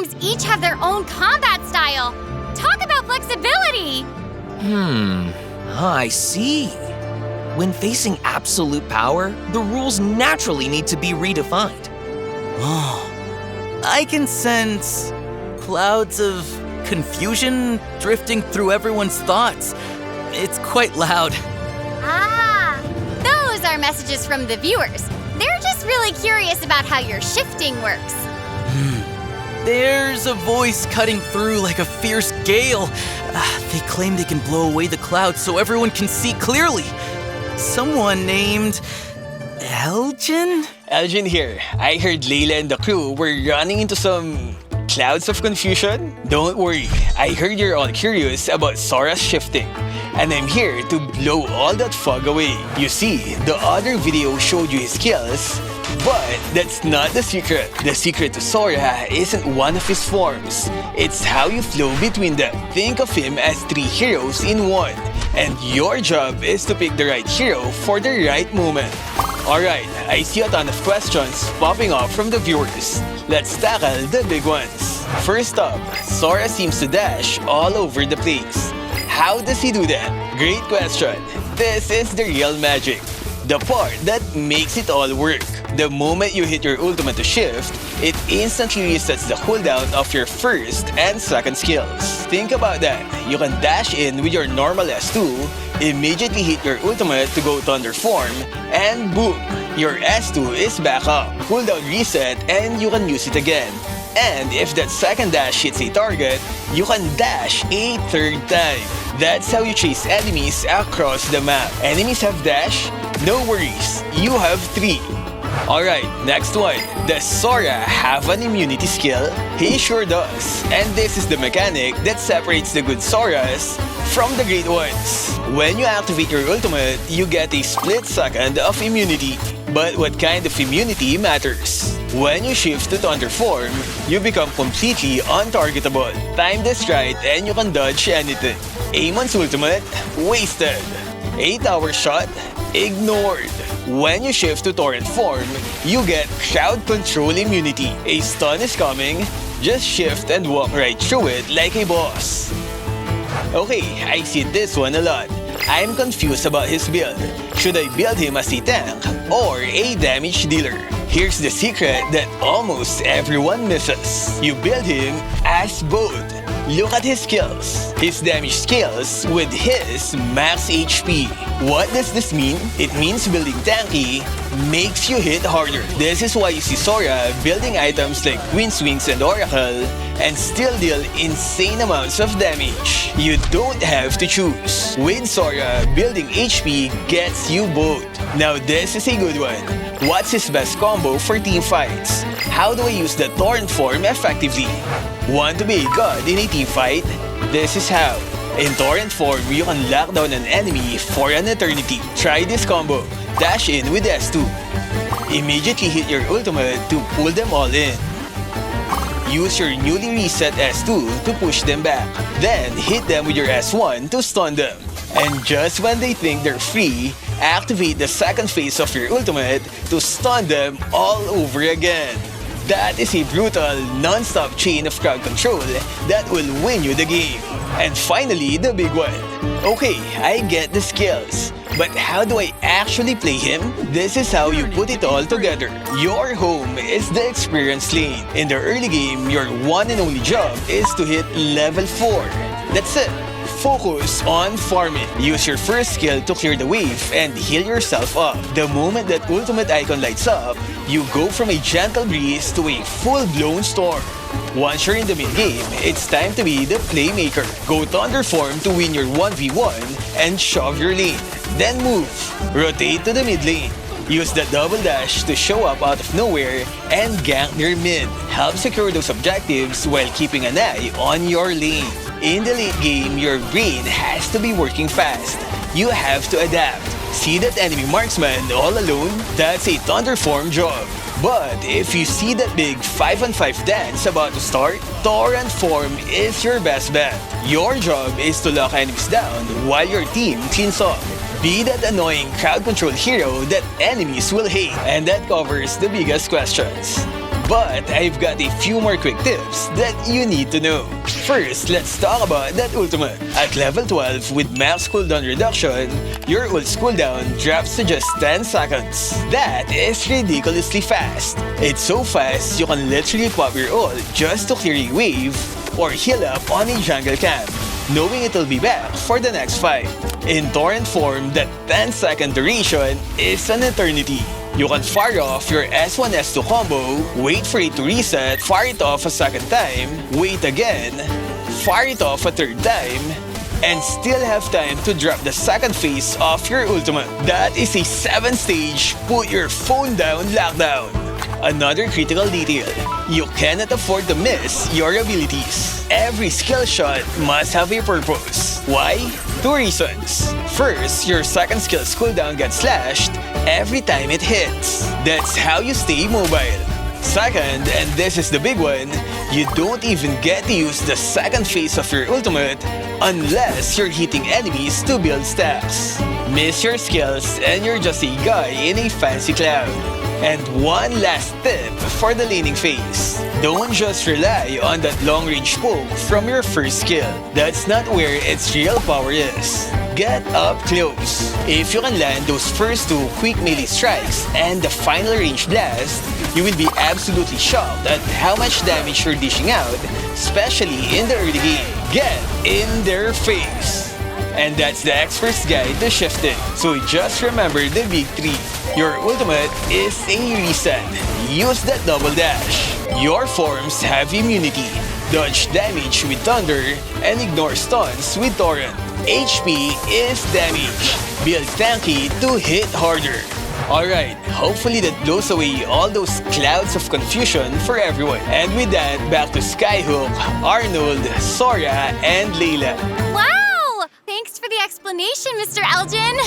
forms each have their own combat style. Talk about flexibility! I see. When facing absolute power, the rules naturally need to be redefined. Oh, I can sense clouds of confusion drifting through everyone's thoughts. It's quite loud. Ah, those are messages from the viewers. They're just really curious about how your shifting works. There's a voice cutting through like a fierce gale. They claim they can blow away the clouds so everyone can see clearly. Someone named Elgin? Elgin here. I heard Layla and the crew were running into some clouds of confusion. Don't worry, I heard you're all curious about Sora's shifting. And I'm here to blow all that fog away. You see, the other video showed you his skills, but that's not the secret. The secret to Sora isn't one of his forms. It's how you flow between them. Think of him as 3 heroes in one. And your job is to pick the right hero for the right moment. Alright, I see a ton of questions popping up from the viewers. Let's tackle the big ones. First up, Sora seems to dash all over the place. How does he do that? Great question. This is the real magic. The part that makes it all work. The moment you hit your ultimate to shift, it instantly resets the cooldown of your first and second skills. Think about that. You can dash in with your normal S2, immediately hit your ultimate to go Thunder form, and boom! Your S2 is back up. Cooldown reset and you can use it again. And if that second dash hits a target, you can dash a third time. That's how you chase enemies across the map. Enemies have dash? No worries, you have 3. Alright, next one. Does Sora have an immunity skill? He sure does. And this is the mechanic that separates the good Soras from the great ones. When you activate your ultimate, you get a split second of immunity. But what kind of immunity matters? When you shift to Thunder form, you become completely untargetable. Time this right and you can dodge anything. Amon's ultimate, wasted. 8-hour shot, ignored. When you shift to Torrent form, you get crowd control immunity. A stun is coming, just shift and walk right through it like a boss. Okay, I see this one a lot. I'm confused about his build. Should I build him as a tank or a damage dealer? Here's the secret that almost everyone misses. You build him as both. Look at his skills. His damage scales with his max HP. What does this mean? It means building tanky makes you hit harder. This is why you see Sora building items like Wind Swings and Oracle and still deal insane amounts of damage. You don't have to choose. With Sora, building HP gets you both. Now this is a good one. What's his best combo for team fights? How do I use the Torrent form effectively? Want to be a god in a team fight? This is how. In Torrent form, you can lock down an enemy for an eternity. Try this combo. Dash in with S2. Immediately hit your ultimate to pull them all in. Use your newly reset S2 to push them back. Then hit them with your S1 to stun them. And just when they think they're free, activate the second phase of your ultimate to stun them all over again. That is a brutal, non-stop chain of crowd control that will win you the game. And finally, the big one. Okay, I get the skills, but how do I actually play him? This is how you put it all together. Your home is the experience lane. In the early game, your one and only job is to hit level 4. That's it. Focus on farming. Use your first skill to clear the wave and heal yourself up. The moment that ultimate icon lights up, you go from a gentle breeze to a full-blown storm. Once you're in the mid-game, it's time to be the playmaker. Go Thunder form to win your 1v1 and shove your lane. Then move. Rotate to the mid lane. Use the double dash to show up out of nowhere and gank their mid. Help secure those objectives while keeping an eye on your lane. In the late game, your brain has to be working fast. You have to adapt. See that enemy marksman all alone? That's a Thunder form job. But if you see that big 5-on-5 dance about to start, Torrent form is your best bet. Your job is to lock enemies down while your team cleans up. Be that annoying crowd control hero that enemies will hate. And that covers the biggest questions. But I've got a few more quick tips that you need to know. First, let's talk about that ultimate. At level 12 with max cooldown reduction, your ult's cooldown drops to just 10 seconds. That is ridiculously fast. It's so fast you can literally pop your ult just to clear a wave or heal up on a jungle camp, knowing it'll be back for the next fight. In torrent form, that 10-second duration is an eternity. You can fire off your S1 S2 combo, wait for it to reset, fire it off a second time, wait again, fire it off a third time, and still have time to drop the second phase of your ultimate. That is a 7-stage put your phone down lockdown. Another critical detail, you cannot afford to miss your abilities. Every skill shot must have a purpose. Why? 2 reasons. First, your second skill's cooldown gets slashed every time it hits. That's how you stay mobile. Second, and this is the big one, you don't even get to use the second phase of your ultimate unless you're hitting enemies to build stacks. Miss your skills and you're just a guy in a fancy cloud. And one last tip for the laning phase. Don't just rely on that long-range poke from your first skill. That's not where its real power is. Get up close. If you can land those first 2 quick melee strikes and the final range blast, you will be absolutely shocked at how much damage you're dishing out, especially in the early game. Get in their face. And that's the expert's guide to shifting. So just remember the big 3. Your ultimate is a reset. Use that double dash. Your forms have immunity. Dodge damage with thunder and ignore stuns with torrent. HP is damage. Build tanky to hit harder. Alright, hopefully that blows away all those clouds of confusion for everyone. And with that, back to Skyhook, Arnold, Sora, and Layla. Wow! Thanks for the explanation, Mr. Elgin.